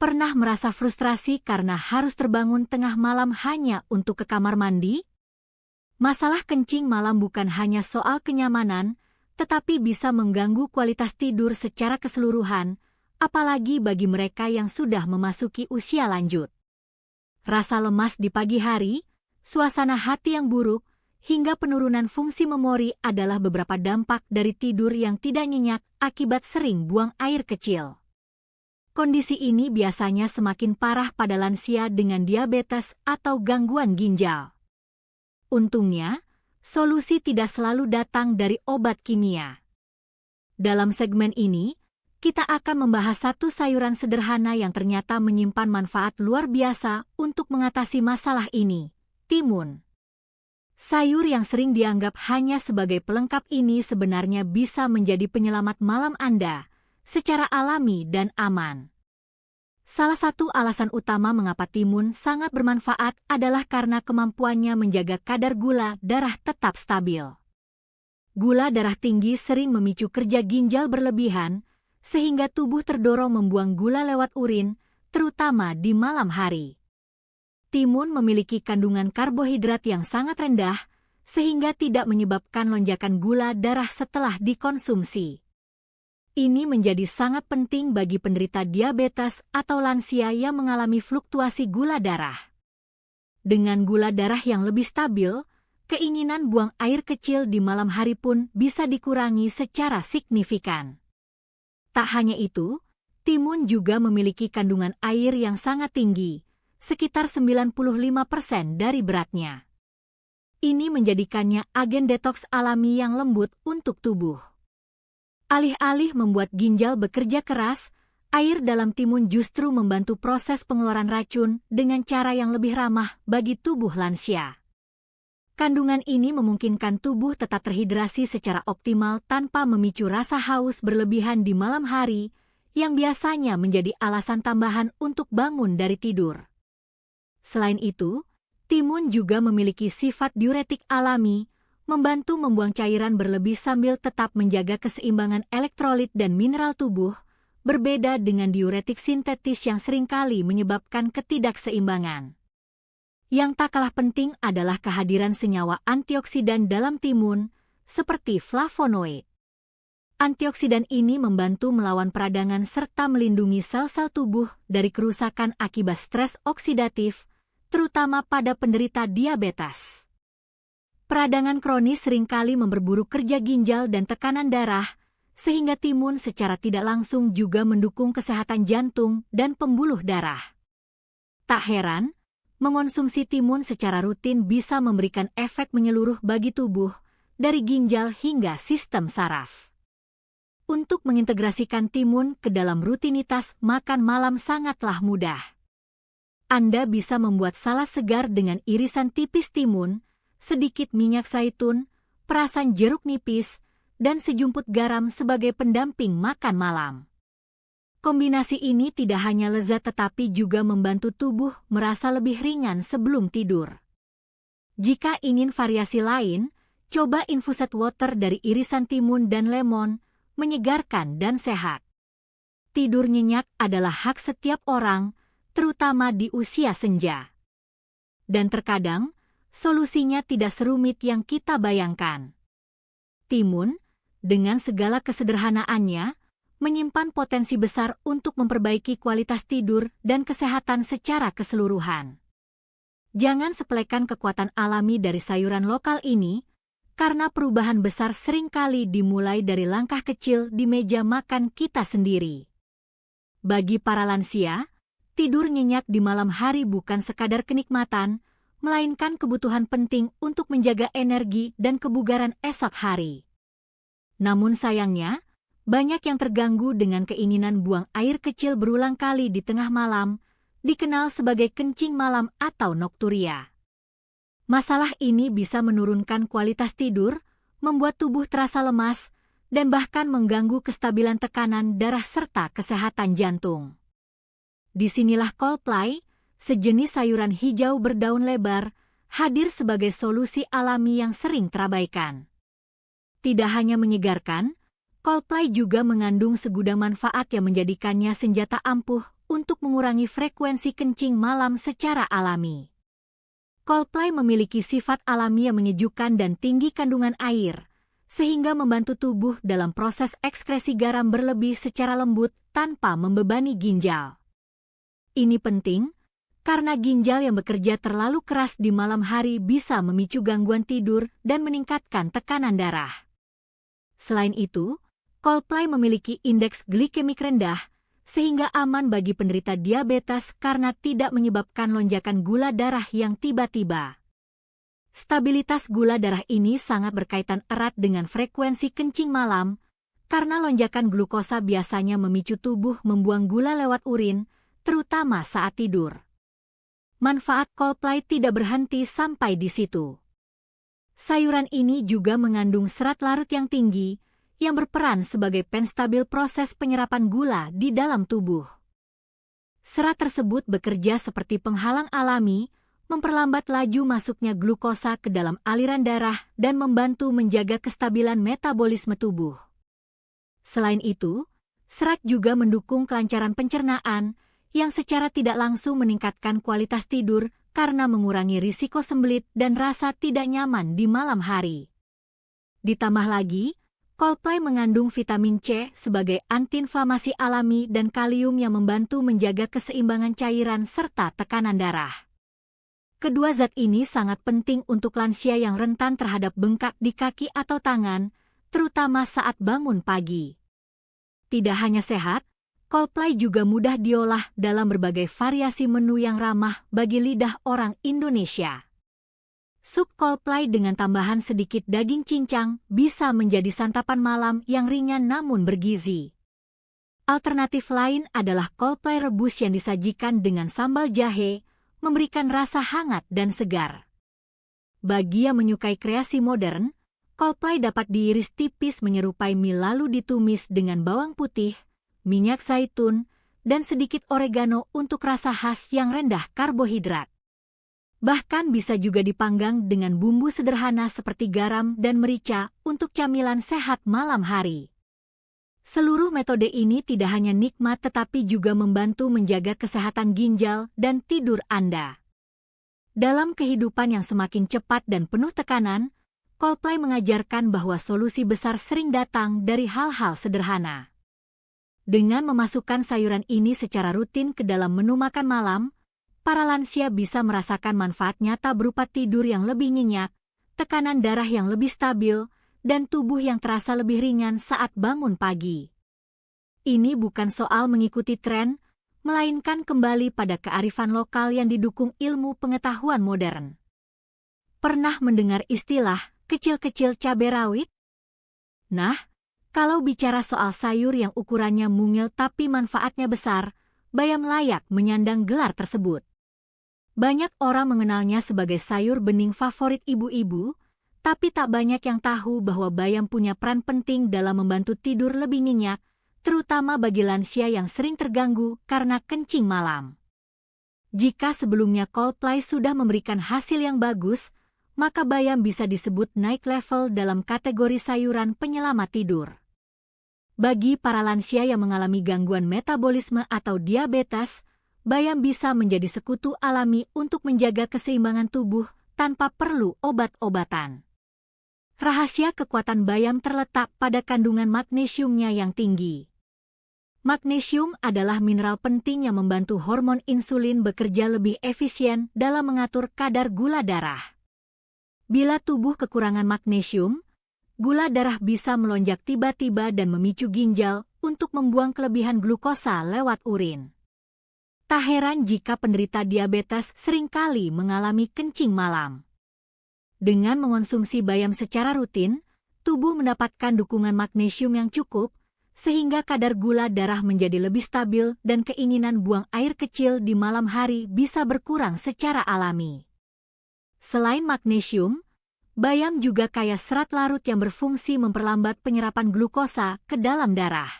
Pernah merasa frustrasi karena harus terbangun tengah malam hanya untuk ke kamar mandi? Masalah kencing malam bukan hanya soal kenyamanan, tetapi bisa mengganggu kualitas tidur secara keseluruhan, apalagi bagi mereka yang sudah memasuki usia lanjut. Rasa lemas di pagi hari, suasana hati yang buruk, hingga penurunan fungsi memori adalah beberapa dampak dari tidur yang tidak nyenyak akibat sering buang air kecil. Kondisi ini biasanya semakin parah pada lansia dengan diabetes atau gangguan ginjal. Untungnya, solusi tidak selalu datang dari obat kimia. Dalam segmen ini, kita akan membahas satu sayuran sederhana yang ternyata menyimpan manfaat luar biasa untuk mengatasi masalah ini, timun. Sayur yang sering dianggap hanya sebagai pelengkap ini sebenarnya bisa menjadi penyelamat malam Anda, secara alami dan aman. Salah satu alasan utama mengapa timun sangat bermanfaat adalah karena kemampuannya menjaga kadar gula darah tetap stabil. Gula darah tinggi sering memicu kerja ginjal berlebihan, sehingga tubuh terdorong membuang gula lewat urin, terutama di malam hari. Timun memiliki kandungan karbohidrat yang sangat rendah, sehingga tidak menyebabkan lonjakan gula darah setelah dikonsumsi. Ini menjadi sangat penting bagi penderita diabetes atau lansia yang mengalami fluktuasi gula darah. Dengan gula darah yang lebih stabil, keinginan buang air kecil di malam hari pun bisa dikurangi secara signifikan. Tak hanya itu, timun juga memiliki kandungan air yang sangat tinggi, sekitar 95% dari beratnya. Ini menjadikannya agen detoks alami yang lembut untuk tubuh. Alih-alih membuat ginjal bekerja keras, air dalam timun justru membantu proses pengeluaran racun dengan cara yang lebih ramah bagi tubuh lansia. Kandungan ini memungkinkan tubuh tetap terhidrasi secara optimal tanpa memicu rasa haus berlebihan di malam hari, yang biasanya menjadi alasan tambahan untuk bangun dari tidur. Selain itu, timun juga memiliki sifat diuretik alami, membantu membuang cairan berlebih sambil tetap menjaga keseimbangan elektrolit dan mineral tubuh, berbeda dengan diuretik sintetis yang seringkali menyebabkan ketidakseimbangan. Yang tak kalah penting adalah kehadiran senyawa antioksidan dalam timun, seperti flavonoid. Antioksidan ini membantu melawan peradangan serta melindungi sel-sel tubuh dari kerusakan akibat stres oksidatif, terutama pada penderita diabetes. Peradangan kronis seringkali memperburuk kerja ginjal dan tekanan darah, sehingga timun secara tidak langsung juga mendukung kesehatan jantung dan pembuluh darah. Tak heran, mengonsumsi timun secara rutin bisa memberikan efek menyeluruh bagi tubuh, dari ginjal hingga sistem saraf. Untuk mengintegrasikan timun ke dalam rutinitas makan malam sangatlah mudah. Anda bisa membuat salad segar dengan irisan tipis timun, sedikit minyak zaitun, perasan jeruk nipis, dan sejumput garam sebagai pendamping makan malam. Kombinasi ini tidak hanya lezat tetapi juga membantu tubuh merasa lebih ringan sebelum tidur. Jika ingin variasi lain, coba infused water dari irisan timun dan lemon, menyegarkan dan sehat. Tidur nyenyak adalah hak setiap orang, terutama di usia senja. Dan terkadang, solusinya tidak serumit yang kita bayangkan. Timun, dengan segala kesederhanaannya, menyimpan potensi besar untuk memperbaiki kualitas tidur dan kesehatan secara keseluruhan. Jangan sepelekan kekuatan alami dari sayuran lokal ini, karena perubahan besar seringkali dimulai dari langkah kecil di meja makan kita sendiri. Bagi para lansia, tidur nyenyak di malam hari bukan sekadar kenikmatan, melainkan kebutuhan penting untuk menjaga energi dan kebugaran esok hari. Namun sayangnya, banyak yang terganggu dengan keinginan buang air kecil berulang kali di tengah malam, dikenal sebagai kencing malam atau nokturia. Masalah ini bisa menurunkan kualitas tidur, membuat tubuh terasa lemas, dan bahkan mengganggu kestabilan tekanan darah serta kesehatan jantung. Disinilah kolplai, sejenis sayuran hijau berdaun lebar, hadir sebagai solusi alami yang sering terabaikan. Tidak hanya menyegarkan, kolplai juga mengandung segudang manfaat yang menjadikannya senjata ampuh untuk mengurangi frekuensi kencing malam secara alami. Coldplay memiliki sifat alami yang menyejukkan dan tinggi kandungan air, sehingga membantu tubuh dalam proses ekskresi garam berlebih secara lembut tanpa membebani ginjal. Ini penting, karena ginjal yang bekerja terlalu keras di malam hari bisa memicu gangguan tidur dan meningkatkan tekanan darah. Selain itu, Coldplay memiliki indeks glikemik rendah, sehingga aman bagi penderita diabetes karena tidak menyebabkan lonjakan gula darah yang tiba-tiba. Stabilitas gula darah ini sangat berkaitan erat dengan frekuensi kencing malam, karena lonjakan glukosa biasanya memicu tubuh membuang gula lewat urin, terutama saat tidur. Manfaat Coldplay tidak berhenti sampai di situ. Sayuran ini juga mengandung serat larut yang tinggi, yang berperan sebagai penstabil proses penyerapan gula di dalam tubuh. Serat tersebut bekerja seperti penghalang alami, memperlambat laju masuknya glukosa ke dalam aliran darah dan membantu menjaga kestabilan metabolisme tubuh. Selain itu, serat juga mendukung kelancaran pencernaan, yang secara tidak langsung meningkatkan kualitas tidur karena mengurangi risiko sembelit dan rasa tidak nyaman di malam hari. Ditambah lagi, Coldplay mengandung vitamin C sebagai antiinflamasi alami dan kalium yang membantu menjaga keseimbangan cairan serta tekanan darah. Kedua zat ini sangat penting untuk lansia yang rentan terhadap bengkak di kaki atau tangan, terutama saat bangun pagi. Tidak hanya sehat, Coldplay juga mudah diolah dalam berbagai variasi menu yang ramah bagi lidah orang Indonesia. Sup Coldplay dengan tambahan sedikit daging cincang bisa menjadi santapan malam yang ringan namun bergizi. Alternatif lain adalah Coldplay rebus yang disajikan dengan sambal jahe, memberikan rasa hangat dan segar. Bagi yang menyukai kreasi modern, Coldplay dapat diiris tipis menyerupai mie lalu ditumis dengan bawang putih, minyak zaitun, dan sedikit oregano untuk rasa khas yang rendah karbohidrat. Bahkan bisa juga dipanggang dengan bumbu sederhana seperti garam dan merica untuk camilan sehat malam hari. Seluruh metode ini tidak hanya nikmat tetapi juga membantu menjaga kesehatan ginjal dan tidur Anda. Dalam kehidupan yang semakin cepat dan penuh tekanan, Coldplay mengajarkan bahwa solusi besar sering datang dari hal-hal sederhana. Dengan memasukkan sayuran ini secara rutin ke dalam menu makan malam, para lansia bisa merasakan manfaat nyata berupa tidur yang lebih nyenyak, tekanan darah yang lebih stabil, dan tubuh yang terasa lebih ringan saat bangun pagi. Ini bukan soal mengikuti tren, melainkan kembali pada kearifan lokal yang didukung ilmu pengetahuan modern. Pernah mendengar istilah kecil-kecil cabai rawit? Nah, kalau bicara soal sayur yang ukurannya mungil tapi manfaatnya besar, bayam layak menyandang gelar tersebut. Banyak orang mengenalnya sebagai sayur bening favorit ibu-ibu, tapi tak banyak yang tahu bahwa bayam punya peran penting dalam membantu tidur lebih nyenyak, terutama bagi lansia yang sering terganggu karena kencing malam. Jika sebelumnya Coldplay sudah memberikan hasil yang bagus, maka bayam bisa disebut naik level dalam kategori sayuran penyelamat tidur. Bagi para lansia yang mengalami gangguan metabolisme atau diabetes, bayam bisa menjadi sekutu alami untuk menjaga keseimbangan tubuh tanpa perlu obat-obatan. Rahasia kekuatan bayam terletak pada kandungan magnesiumnya yang tinggi. Magnesium adalah mineral penting yang membantu hormon insulin bekerja lebih efisien dalam mengatur kadar gula darah. Bila tubuh kekurangan magnesium, gula darah bisa melonjak tiba-tiba dan memicu ginjal untuk membuang kelebihan glukosa lewat urin. Tak heran jika penderita diabetes seringkali mengalami kencing malam. Dengan mengonsumsi bayam secara rutin, tubuh mendapatkan dukungan magnesium yang cukup, sehingga kadar gula darah menjadi lebih stabil dan keinginan buang air kecil di malam hari bisa berkurang secara alami. Selain magnesium, bayam juga kaya serat larut yang berfungsi memperlambat penyerapan glukosa ke dalam darah.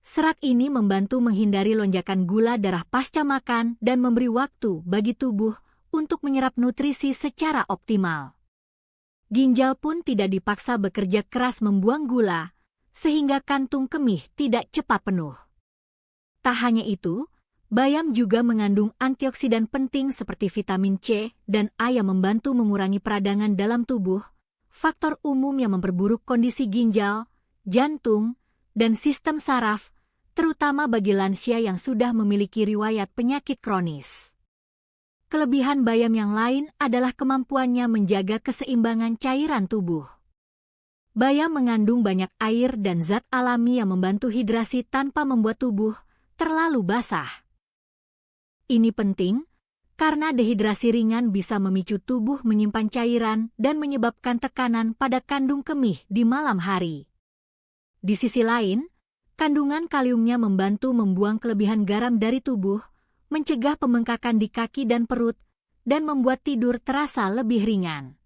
Serat ini membantu menghindari lonjakan gula darah pasca makan dan memberi waktu bagi tubuh untuk menyerap nutrisi secara optimal. Ginjal pun tidak dipaksa bekerja keras membuang gula, sehingga kantung kemih tidak cepat penuh. Tak hanya itu, Bayam juga mengandung antioksidan penting seperti vitamin C dan A yang membantu mengurangi peradangan dalam tubuh, faktor umum yang memperburuk kondisi ginjal, jantung, dan sistem saraf, terutama bagi lansia yang sudah memiliki riwayat penyakit kronis. Kelebihan bayam yang lain adalah kemampuannya menjaga keseimbangan cairan tubuh. Bayam mengandung banyak air dan zat alami yang membantu hidrasi tanpa membuat tubuh terlalu basah. Ini penting karena dehidrasi ringan bisa memicu tubuh menyimpan cairan dan menyebabkan tekanan pada kandung kemih di malam hari. Di sisi lain, kandungan kaliumnya membantu membuang kelebihan garam dari tubuh, mencegah pembengkakan di kaki dan perut, dan membuat tidur terasa lebih ringan.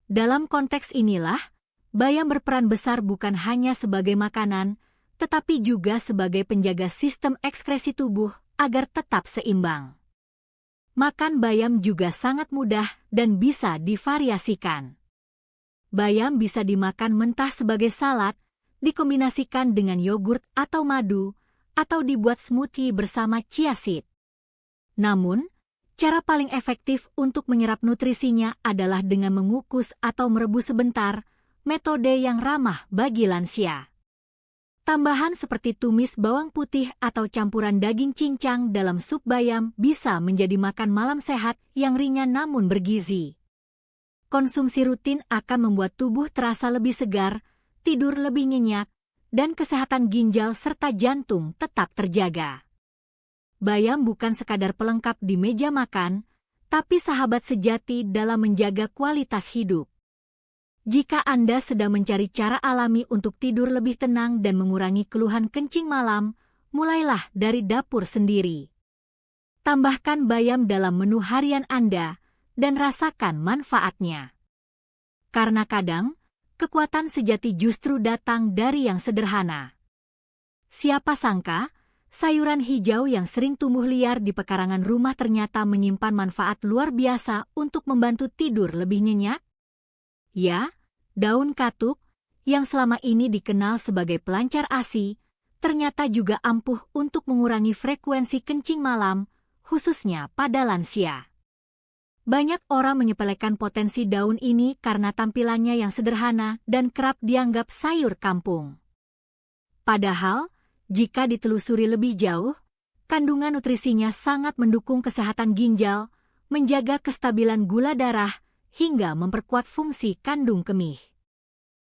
Dalam konteks inilah, bayam berperan besar bukan hanya sebagai makanan, tetapi juga sebagai penjaga sistem ekskresi tubuh agar tetap seimbang. Makan bayam juga sangat mudah dan bisa divariasikan. Bayam bisa dimakan mentah sebagai salad, dikombinasikan dengan yogurt atau madu, atau dibuat smoothie bersama chia seed. Namun, cara paling efektif untuk menyerap nutrisinya adalah dengan mengukus atau merebus sebentar, metode yang ramah bagi lansia. Tambahan seperti tumis bawang putih atau campuran daging cincang dalam sup bayam bisa menjadi makan malam sehat yang ringan namun bergizi. Konsumsi rutin akan membuat tubuh terasa lebih segar, tidur lebih nyenyak, dan kesehatan ginjal serta jantung tetap terjaga. Bayam bukan sekadar pelengkap di meja makan, tapi sahabat sejati dalam menjaga kualitas hidup. Jika Anda sedang mencari cara alami untuk tidur lebih tenang dan mengurangi keluhan kencing malam, mulailah dari dapur sendiri. Tambahkan bayam dalam menu harian Anda dan rasakan manfaatnya. Karena kadang, kekuatan sejati justru datang dari yang sederhana. Siapa sangka, sayuran hijau yang sering tumbuh liar di pekarangan rumah ternyata menyimpan manfaat luar biasa untuk membantu tidur lebih nyenyak? Ya, daun katuk, yang selama ini dikenal sebagai pelancar ASI, ternyata juga ampuh untuk mengurangi frekuensi kencing malam, khususnya pada lansia. Banyak orang menyepelekan potensi daun ini karena tampilannya yang sederhana dan kerap dianggap sayur kampung. Padahal, jika ditelusuri lebih jauh, kandungan nutrisinya sangat mendukung kesehatan ginjal, menjaga kestabilan gula darah, hingga memperkuat fungsi kandung kemih.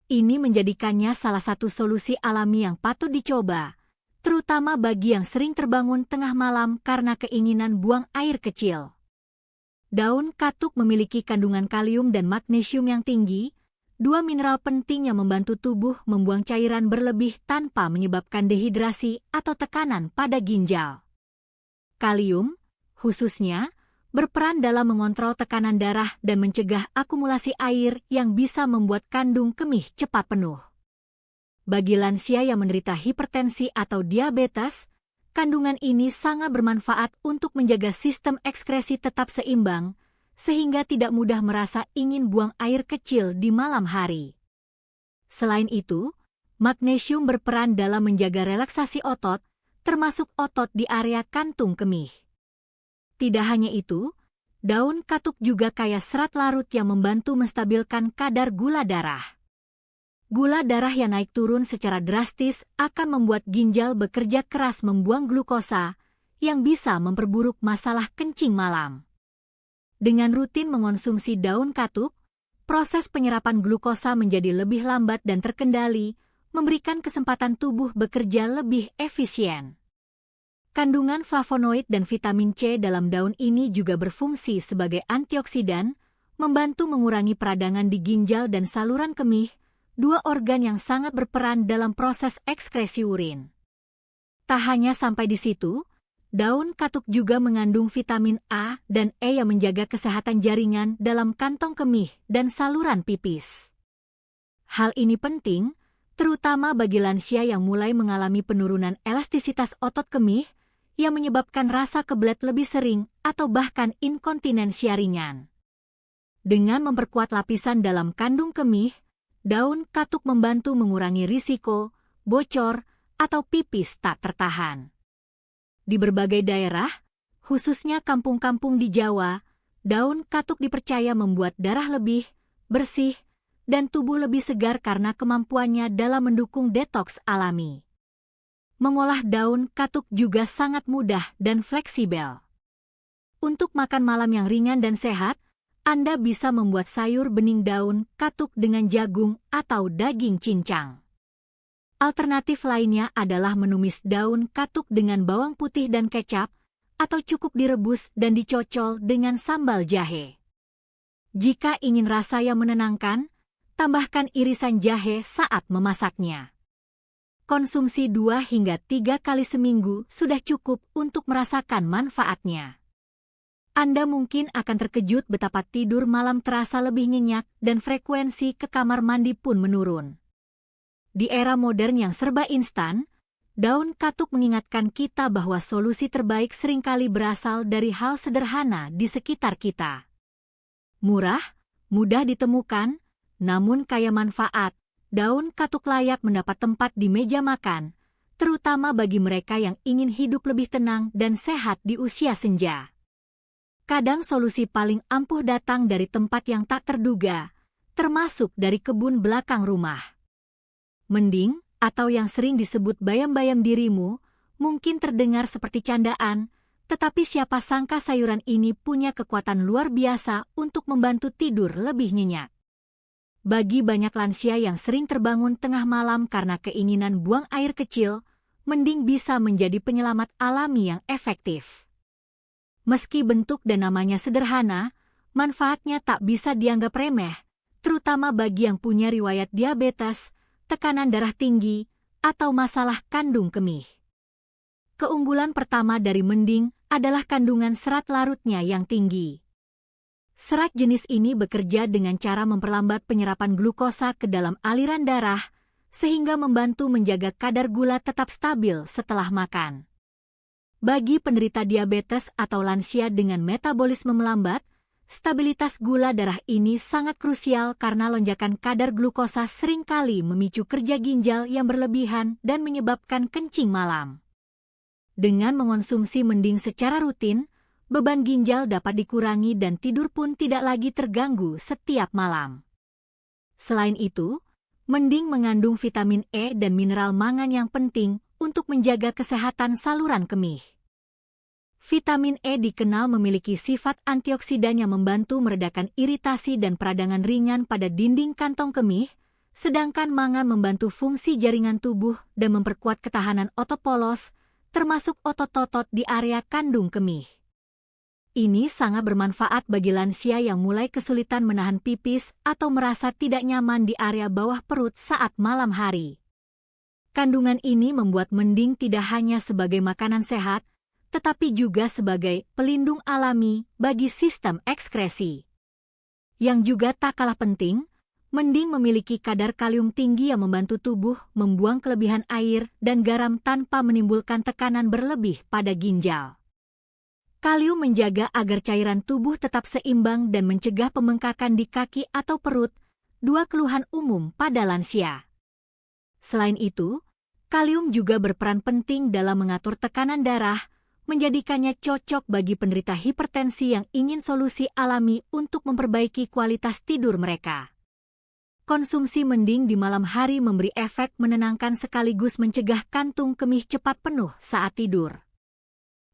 Ini menjadikannya salah satu solusi alami yang patut dicoba, terutama bagi yang sering terbangun tengah malam karena keinginan buang air kecil. Daun katuk memiliki kandungan kalium dan magnesium yang tinggi, dua mineral penting yang membantu tubuh membuang cairan berlebih tanpa menyebabkan dehidrasi atau tekanan pada ginjal. Kalium, khususnya, berperan dalam mengontrol tekanan darah dan mencegah akumulasi air yang bisa membuat kandung kemih cepat penuh. Bagi lansia yang menderita hipertensi atau diabetes, kandungan ini sangat bermanfaat untuk menjaga sistem ekskresi tetap seimbang, sehingga tidak mudah merasa ingin buang air kecil di malam hari. Selain itu, magnesium berperan dalam menjaga relaksasi otot, termasuk otot di area kantung kemih. Tidak hanya itu, daun katuk juga kaya serat larut yang membantu menstabilkan kadar gula darah. Gula darah yang naik turun secara drastis akan membuat ginjal bekerja keras membuang glukosa, yang bisa memperburuk masalah kencing malam. Dengan rutin mengonsumsi daun katuk, proses penyerapan glukosa menjadi lebih lambat dan terkendali, memberikan kesempatan tubuh bekerja lebih efisien. Kandungan flavonoid dan vitamin C dalam daun ini juga berfungsi sebagai antioksidan, membantu mengurangi peradangan di ginjal dan saluran kemih, dua organ yang sangat berperan dalam proses ekskresi urin. Tak hanya sampai di situ, daun katuk juga mengandung vitamin A dan E yang menjaga kesehatan jaringan dalam kantong kemih dan saluran pipis. Hal ini penting, terutama bagi lansia yang mulai mengalami penurunan elastisitas otot kemih, yang menyebabkan rasa kebelet lebih sering atau bahkan inkontinensia ringan. Dengan memperkuat lapisan dalam kandung kemih, daun katuk membantu mengurangi risiko, bocor, atau pipis tak tertahan. Di berbagai daerah, khususnya kampung-kampung di Jawa, daun katuk dipercaya membuat darah lebih bersih dan tubuh lebih segar karena kemampuannya dalam mendukung detoks alami. Mengolah daun katuk juga sangat mudah dan fleksibel. Untuk makan malam yang ringan dan sehat, Anda bisa membuat sayur bening daun katuk dengan jagung atau daging cincang. Alternatif lainnya adalah menumis daun katuk dengan bawang putih dan kecap, atau cukup direbus dan dicocol dengan sambal jahe. Jika ingin rasa yang menenangkan, tambahkan irisan jahe saat memasaknya. Konsumsi 2 hingga 3 kali seminggu sudah cukup untuk merasakan manfaatnya. Anda mungkin akan terkejut betapa tidur malam terasa lebih nyenyak dan frekuensi ke kamar mandi pun menurun. Di era modern yang serba instan, daun katuk mengingatkan kita bahwa solusi terbaik seringkali berasal dari hal sederhana di sekitar kita. Murah, mudah ditemukan, namun kaya manfaat, daun katuk layak mendapat tempat di meja makan, terutama bagi mereka yang ingin hidup lebih tenang dan sehat di usia senja. Kadang solusi paling ampuh datang dari tempat yang tak terduga, termasuk dari kebun belakang rumah. Mending, atau yang sering disebut bayam-bayam dirimu, mungkin terdengar seperti candaan, tetapi siapa sangka sayuran ini punya kekuatan luar biasa untuk membantu tidur lebih nyenyak. Bagi banyak lansia yang sering terbangun tengah malam karena keinginan buang air kecil, mending bisa menjadi penyelamat alami yang efektif. Meski bentuk dan namanya sederhana, manfaatnya tak bisa dianggap remeh, terutama bagi yang punya riwayat diabetes, tekanan darah tinggi, atau masalah kandung kemih. Keunggulan pertama dari mending adalah kandungan serat larutnya yang tinggi. Serat jenis ini bekerja dengan cara memperlambat penyerapan glukosa ke dalam aliran darah, sehingga membantu menjaga kadar gula tetap stabil setelah makan. Bagi penderita diabetes atau lansia dengan metabolisme melambat, stabilitas gula darah ini sangat krusial karena lonjakan kadar glukosa seringkali memicu kerja ginjal yang berlebihan dan menyebabkan kencing malam. Dengan mengonsumsi mending secara rutin, beban ginjal dapat dikurangi dan tidur pun tidak lagi terganggu setiap malam. Selain itu, mending mengandung vitamin E dan mineral mangan yang penting untuk menjaga kesehatan saluran kemih. Vitamin E dikenal memiliki sifat antioksidan yang membantu meredakan iritasi dan peradangan ringan pada dinding kantong kemih, sedangkan mangan membantu fungsi jaringan tubuh dan memperkuat ketahanan otot polos, termasuk otot-otot di area kandung kemih. Ini sangat bermanfaat bagi lansia yang mulai kesulitan menahan pipis atau merasa tidak nyaman di area bawah perut saat malam hari. Kandungan ini membuat mending tidak hanya sebagai makanan sehat, tetapi juga sebagai pelindung alami bagi sistem ekskresi. Yang juga tak kalah penting, mending memiliki kadar kalium tinggi yang membantu tubuh membuang kelebihan air dan garam tanpa menimbulkan tekanan berlebih pada ginjal. Kalium menjaga agar cairan tubuh tetap seimbang dan mencegah pembengkakan di kaki atau perut, dua keluhan umum pada lansia. Selain itu, kalium juga berperan penting dalam mengatur tekanan darah, menjadikannya cocok bagi penderita hipertensi yang ingin solusi alami untuk memperbaiki kualitas tidur mereka. Konsumsi mending di malam hari memberi efek menenangkan sekaligus mencegah kantung kemih cepat penuh saat tidur.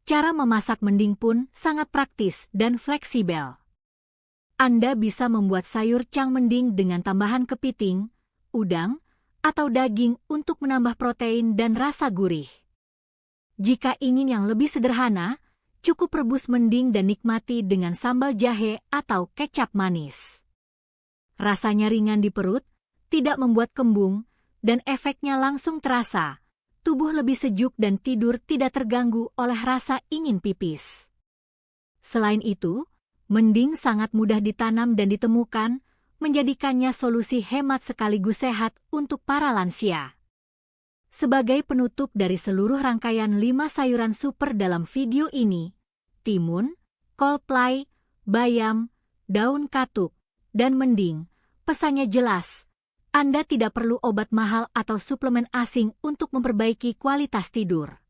Cara memasak mending pun sangat praktis dan fleksibel. Anda bisa membuat sayur cang mending dengan tambahan kepiting, udang, atau daging untuk menambah protein dan rasa gurih. Jika ingin yang lebih sederhana, cukup rebus mending dan nikmati dengan sambal jahe atau kecap manis. Rasanya ringan di perut, tidak membuat kembung, dan efeknya langsung terasa. Tubuh lebih sejuk dan tidur tidak terganggu oleh rasa ingin pipis. Selain itu, mending sangat mudah ditanam dan ditemukan, menjadikannya solusi hemat sekaligus sehat untuk para lansia. Sebagai penutup dari seluruh rangkaian 5 sayuran super dalam video ini, timun, kol plai, bayam, daun katuk, dan mending, pesannya jelas. Anda tidak perlu obat mahal atau suplemen asing untuk memperbaiki kualitas tidur.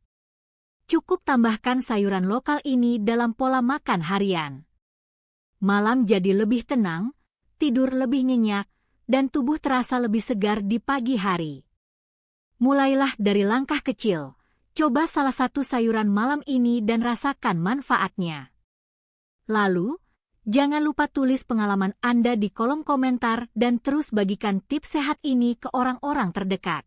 Cukup tambahkan sayuran lokal ini dalam pola makan harian. Malam jadi lebih tenang, tidur lebih nyenyak, dan tubuh terasa lebih segar di pagi hari. Mulailah dari langkah kecil. Coba salah satu sayuran malam ini dan rasakan manfaatnya. Lalu, jangan lupa tulis pengalaman Anda di kolom komentar dan terus bagikan tips sehat ini ke orang-orang terdekat.